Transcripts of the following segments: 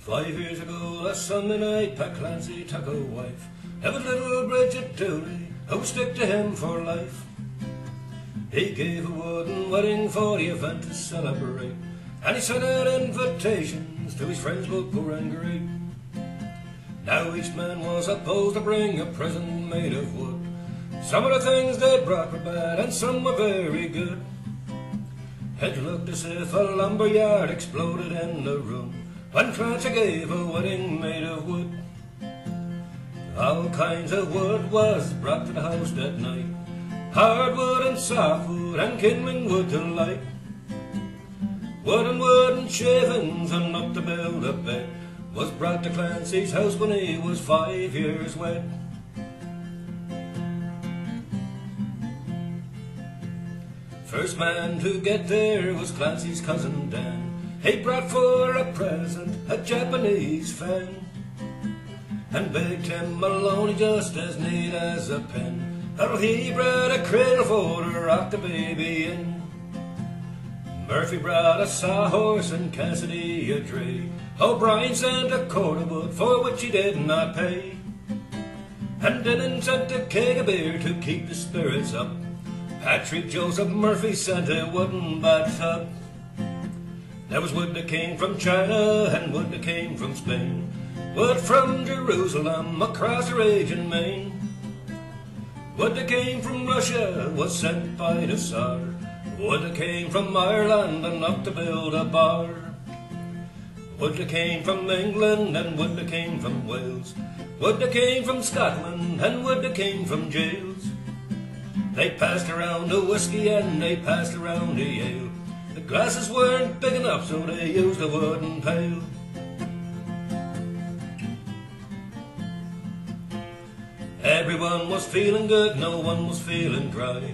5 years ago, last Sunday night, Pat Clancy took a wife. There was little Bridget Dooley, who would stick to him for life. He gave a wooden wedding for the event to celebrate, and he sent out invitations to his friends both poor and great. Now each man was supposed to bring a present made of wood. Some of the things they brought were bad, and some were very good. It looked as if a lumberyard exploded in the room when Clancy gave a wedding made of wood. All kinds of wood was brought to the house that night, hardwood and softwood and kindling wood to light. Wooden shavings enough to build a bed was brought to Clancy's house when he was 5 years wed. First man to get there was Clancy's cousin Dan. He brought for a present a Japanese fan, and begged him Maloney just as neat as a pin, that he brought a cradle for to rock the baby in. Murphy brought a sawhorse and Cassidy a dray. O'Brien sent a cord of wood for which he did not pay, and Denon sent a keg of beer to keep the spirits up. Patrick Joseph Murphy sent a wooden bathtub. There was wood that came from China and wood that came from Spain, wood from Jerusalem across the raging main. Wood that came from Russia was sent by the Tsar, wood that came from Ireland enough to build a bar. Wood that came from England and wood that came from Wales, wood that came from Scotland and wood that came from jails. They passed around the whiskey and they passed around the ale. The glasses weren't big enough, so they used a wooden pail. Everyone was feeling good, no one was feeling dry.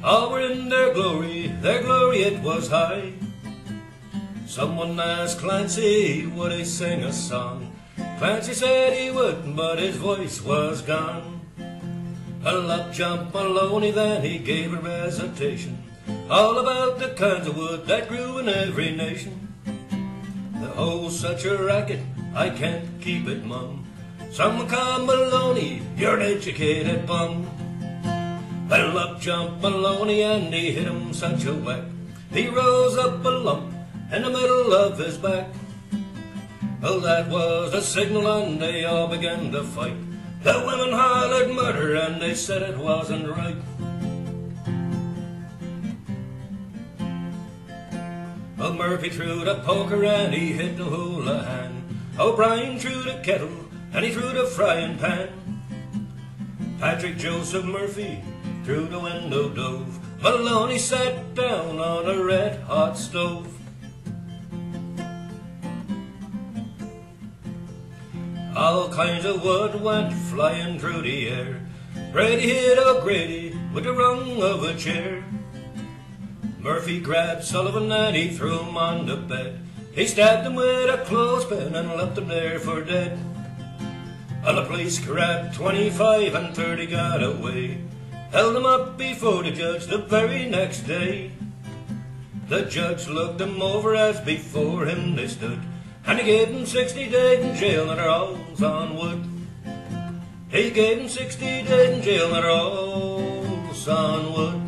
All were in their glory it was high. Someone asked Clancy, would he sing a song? Clancy said he would, but his voice was gone. Up jumped Maloney, then he gave a recitation all about the kinds of wood that grew in every nation. The whole's such a racket, I can't keep it mum. Someone call Maloney, you're an educated bum. Well, up jumped Maloney and he hit him such a whack, he rose up a lump in the middle of his back. Well, that was the signal and they all began to fight. The women hollered murder and they said it wasn't right. Well, Murphy threw the poker and he hit the hula hand. O'Brien threw the kettle and he threw the frying pan. Patrick Joseph Murphy through the window dove. Maloney sat down on a red-hot stove. All kinds of wood went flying through the air. Brady hit O'Grady with the rung of a chair. Murphy grabbed Sullivan and he threw him on the bed. He stabbed him with a clothespin and left him there for dead. Well, the police grabbed 25 and 30 got away. Held him up before the judge the very next day. The judge looked them over as before him they stood, and he gave them 60 days in jail and they're all on wood. He gave them 60 days in jail and they're all on wood.